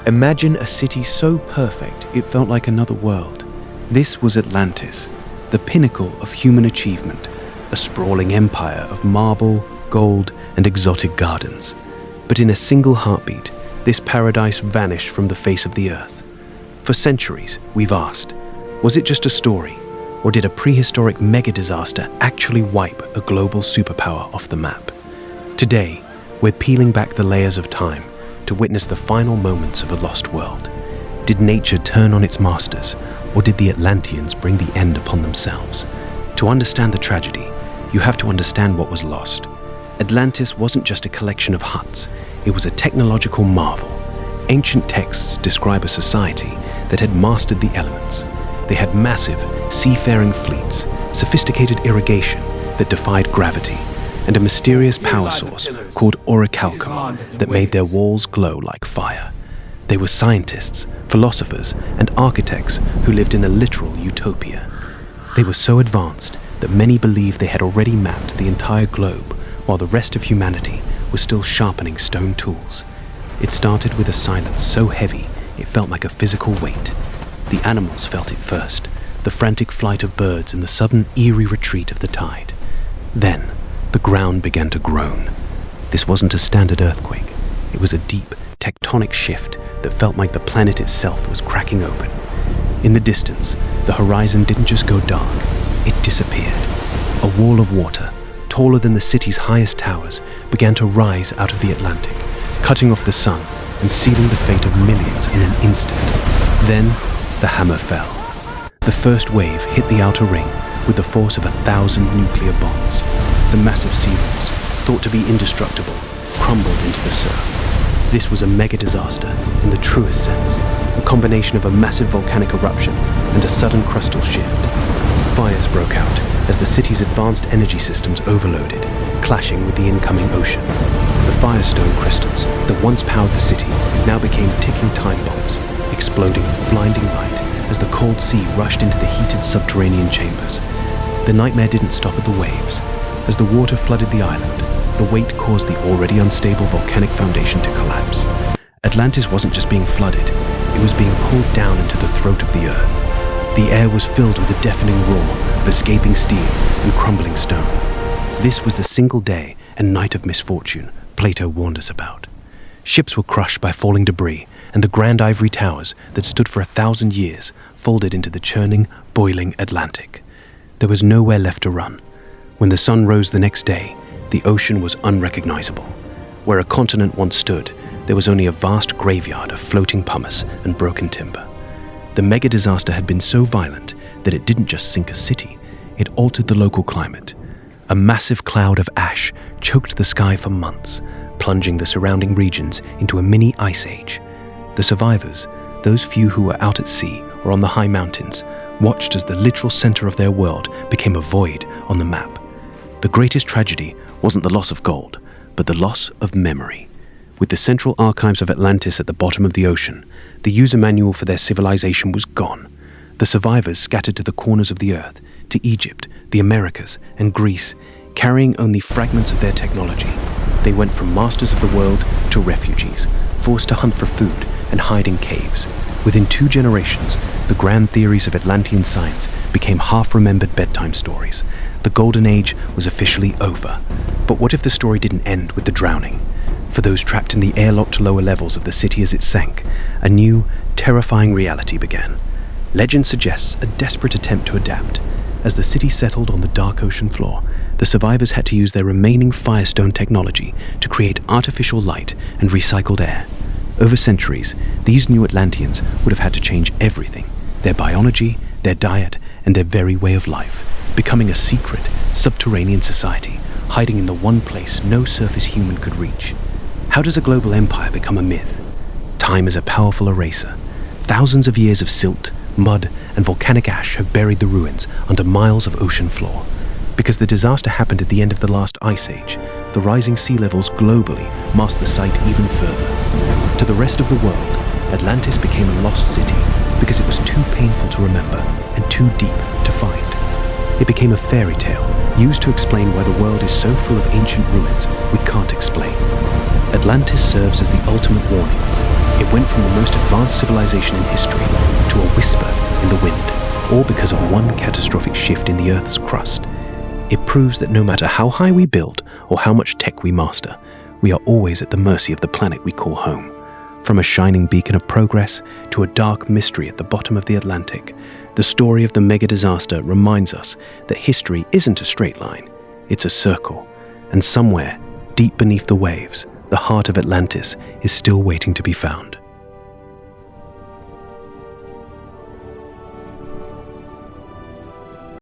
Imagine a city so perfect it felt like another world. This was Atlantis, the pinnacle of human achievement, a sprawling empire of marble, gold, and exotic gardens. But in a single heartbeat, this paradise vanished from the face of the earth. For centuries, we've asked, was it just a story, or did a prehistoric mega-disaster actually wipe a global superpower off the map? Today, we're peeling back the layers of time to witness the final moments of a lost world. Did nature turn on its masters, or did the Atlanteans bring the end upon themselves? To understand the tragedy, you have to understand what was lost. Atlantis wasn't just a collection of huts, it was a technological marvel. Ancient texts describe a society that had mastered the elements. They had massive, seafaring fleets, sophisticated irrigation that defied gravity, and a mysterious power source called orichalcum that made their walls glow like fire. They were scientists, philosophers, and architects who lived in a literal utopia. They were so advanced that many believed they had already mapped the entire globe, while the rest of humanity was still sharpening stone tools. It started with a silence so heavy it felt like a physical weight. The animals felt it first, the frantic flight of birds and the sudden eerie retreat of the tide. Then, the ground began to groan. This wasn't a standard earthquake. It was a deep, tectonic shift that felt like the planet itself was cracking open. In the distance, the horizon didn't just go dark, it disappeared. A wall of water, taller than the city's highest towers, began to rise out of the Atlantic, cutting off the sun and sealing the fate of millions in an instant. Then, the hammer fell. The first wave hit the outer ring with the force of 1,000 nuclear bombs. The massive sea walls, thought to be indestructible, crumbled into the surf. This was a mega-disaster in the truest sense, a combination of a massive volcanic eruption and a sudden crustal shift. Fires broke out as the city's advanced energy systems overloaded, clashing with the incoming ocean. The firestone crystals that once powered the city now became ticking time bombs, exploding with blinding light as the cold sea rushed into the heated subterranean chambers. The nightmare didn't stop at the waves. As the water flooded the island, the weight caused the already unstable volcanic foundation to collapse. Atlantis wasn't just being flooded, it was being pulled down into the throat of the earth. The air was filled with a deafening roar of escaping steel and crumbling stone. This was the single day and night of misfortune Plato warned us about. Ships were crushed by falling debris, and the grand ivory towers that stood for 1,000 years folded into the churning, boiling Atlantic. There was nowhere left to run. When the sun rose the next day, the ocean was unrecognizable. Where a continent once stood, there was only a vast graveyard of floating pumice and broken timber. The mega-disaster had been so violent that it didn't just sink a city, it altered the local climate. A massive cloud of ash choked the sky for months, plunging the surrounding regions into a mini ice age. The survivors, those few who were out at sea or on the high mountains, watched as the literal center of their world became a void on the map. The greatest tragedy wasn't the loss of gold, but the loss of memory. With the central archives of Atlantis at the bottom of the ocean, the user manual for their civilization was gone. The survivors scattered to the corners of the earth, to Egypt, the Americas, and Greece, carrying only fragments of their technology. They went from masters of the world to refugees, forced to hunt for food and hide in caves. Within 2 generations, the grand theories of Atlantean science became half-remembered bedtime stories. The Golden Age was officially over. But what if the story didn't end with the drowning? For those trapped in the airlocked lower levels of the city as it sank, a new, terrifying reality began. Legend suggests a desperate attempt to adapt. As the city settled on the dark ocean floor, the survivors had to use their remaining firestone technology to create artificial light and recycled air. Over centuries, these new Atlanteans would have had to change everything: their biology, their diet, and their very way of life, becoming a secret, subterranean society, hiding in the one place no surface human could reach. How does a global empire become a myth? Time is a powerful eraser. Thousands of years of silt, mud, and volcanic ash have buried the ruins under miles of ocean floor. Because the disaster happened at the end of the last ice age, the rising sea levels globally masked the site even further. To the rest of the world, Atlantis became a lost city because it was too painful to remember and too deep to find. It became a fairy tale used to explain why the world is so full of ancient ruins we can't explain. Atlantis serves as the ultimate warning. It went from the most advanced civilization in history to a whisper in the wind, all because of one catastrophic shift in the Earth's crust. It proves that no matter how high we build or how much tech we master, we are always at the mercy of the planet we call home. From a shining beacon of progress to a dark mystery at the bottom of the Atlantic, the story of the mega disaster reminds us that history isn't a straight line, it's a circle, and somewhere, deep beneath the waves, the heart of Atlantis is still waiting to be found.